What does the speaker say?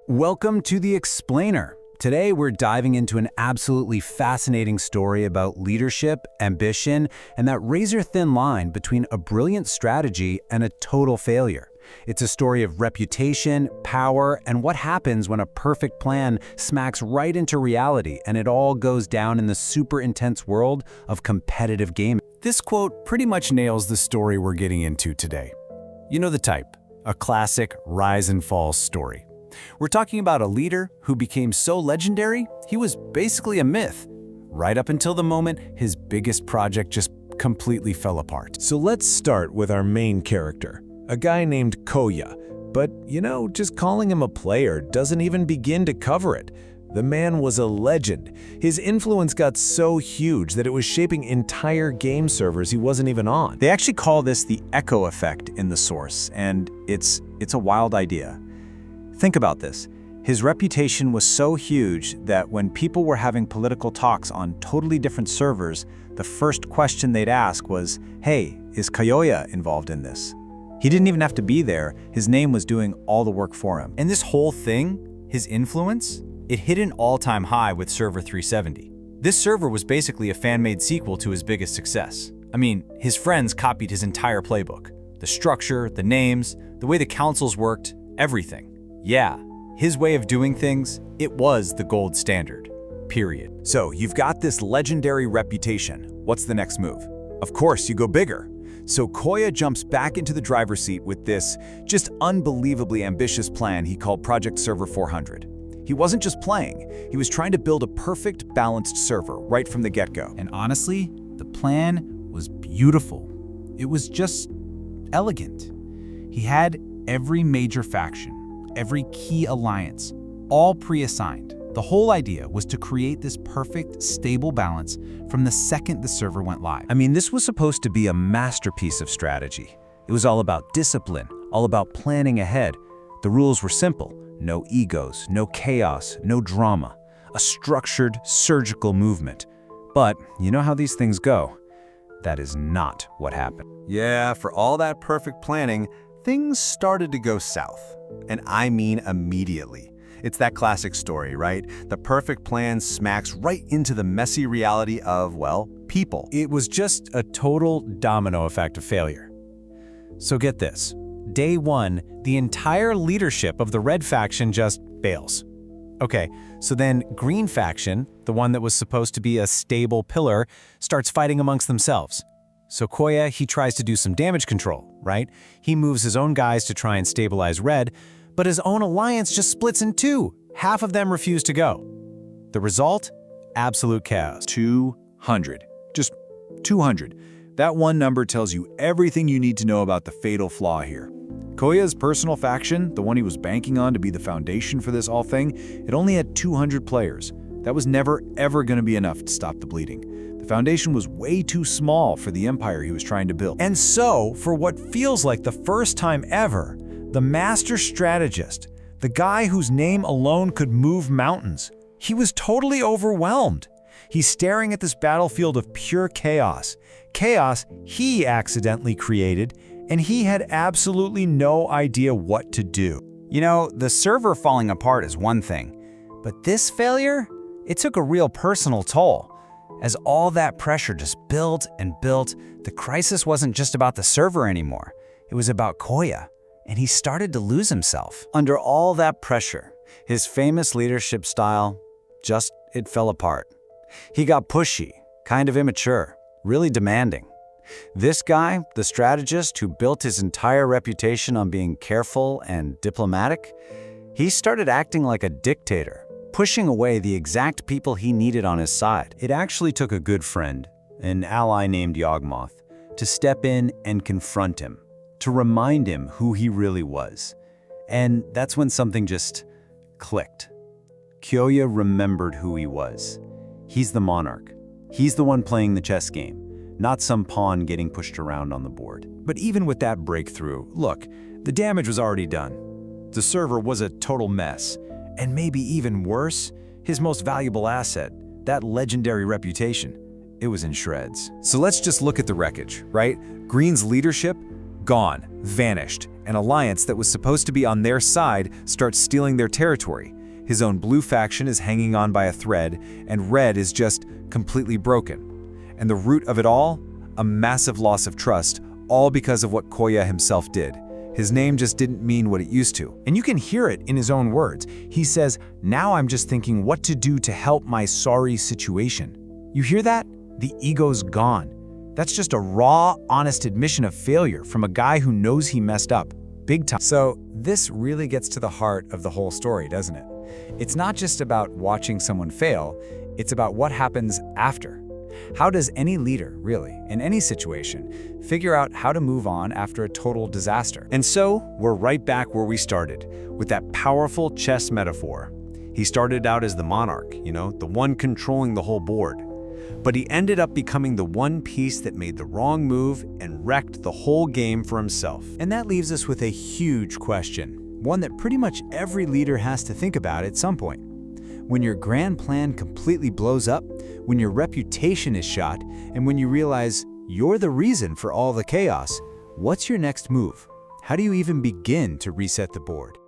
Welcome to The Explainer. Today we're diving into an absolutely fascinating story about leadership, ambition, and that razor-thin line between a brilliant strategy and a total failure. It's a story of reputation, power, and what happens when a perfect plan smacks right into reality and it all goes down in the super intense world of competitive gaming. This quote pretty much nails the story we're getting into today. You know the type, a classic rise and fall story. We're talking about a leader who became so legendary, he was basically a myth, right up until the moment his biggest project just completely fell apart. So let's start with our main character, a guy named Kyoya. But, just calling him a player doesn't even begin to cover it. The man was a legend. His influence got so huge that it was shaping entire game servers he wasn't even on. They actually call this the echo effect in the source, and it's a wild idea. Think about this. His reputation was so huge that when people were having political talks on totally different servers, the first question they'd ask was, "Hey, is Kyoya involved in this?" He didn't even have to be there. His name was doing all the work for him. And this whole thing, his influence, it hit an all-time high with Server 370. This server was basically a fan-made sequel to his biggest success. I mean, his friends copied his entire playbook. The structure, the names, the way the councils worked, everything. Yeah, his way of doing things, it was the gold standard, period. So you've got this legendary reputation. What's the next move? Of course, you go bigger. So Kyoya jumps back into the driver's seat with this just unbelievably ambitious plan he called Project S400. He wasn't just playing, he was trying to build a perfect balanced server right from the get-go. And honestly, the plan was beautiful. It was just elegant. He had every major faction, every key alliance, all pre-assigned. The whole idea was to create this perfect, stable balance from the second the server went live. I mean, this was supposed to be a masterpiece of strategy. It was all about discipline, all about planning ahead. The rules were simple. No egos, no chaos, no drama. A structured, surgical movement. But you know how these things go. That is not what happened. Yeah, for all that perfect planning, things started to go south. And I mean immediately. It's that classic story, right? The perfect plan smacks right into the messy reality of, well, people. It was just a total domino effect of failure. So get this. Day one, the entire leadership of the red faction just bails. Okay, so then green faction, the one that was supposed to be a stable pillar, starts fighting amongst themselves. So Kyoya, he tries to do some damage control, right? He moves his own guys to try and stabilize red, but his own alliance just splits in two. Half of them refuse to go. The result? Absolute chaos. 200. Just 200. That one number tells you everything you need to know about the fatal flaw here. Kyoya's personal faction, the one he was banking on to be the foundation for this whole thing, it only had 200 players. That was never, ever going to be enough to stop the bleeding. The foundation was way too small for the empire he was trying to build. And so, for what feels like the first time ever, the master strategist, the guy whose name alone could move mountains, he was totally overwhelmed. He's staring at this battlefield of pure chaos. Chaos he accidentally created, and he had absolutely no idea what to do. You know, the server falling apart is one thing, but this failure, it took a real personal toll. As all that pressure just built and built, the crisis wasn't just about the server anymore. It was about Kyoya, and he started to lose himself. Under all that pressure, his famous leadership style, it fell apart. He got pushy, kind of immature, really demanding. This guy, the strategist who built his entire reputation on being careful and diplomatic, he started acting like a dictator, pushing away the exact people he needed on his side. It actually took a good friend, an ally named Yawgmoth, to step in and confront him, to remind him who he really was. And that's when something just clicked. Kyoya remembered who he was. He's the monarch. He's the one playing the chess game, not some pawn getting pushed around on the board. But even with that breakthrough, look, the damage was already done. The server was a total mess. And maybe even worse, his most valuable asset, that legendary reputation, it was in shreds. So let's just look at the wreckage, right? Green's leadership, gone, vanished. an alliance that was supposed to be on their side starts stealing their territory. His own blue faction is hanging on by a thread, and red is just completely broken. And the root of it all? A massive loss of trust, all because of what Kyoya himself did. His name just didn't mean what it used to. And you can hear it in his own words. He says, "Now I'm just thinking what to do to help my sorry situation." You hear that? The ego's gone. That's just a raw, honest admission of failure from a guy who knows he messed up. Big time. So this really gets to the heart of the whole story, doesn't it? It's not just about watching someone fail, it's about what happens after. How does any leader, really, in any situation, figure out how to move on after a total disaster? And so, we're right back where we started, with that powerful chess metaphor. He started out as the monarch, the one controlling the whole board. But he ended up becoming the one piece that made the wrong move and wrecked the whole game for himself. And that leaves us with a huge question, one that pretty much every leader has to think about at some point. When your grand plan completely blows up, when your reputation is shot, and when you realize you're the reason for all the chaos, what's your next move? How do you even begin to reset the board?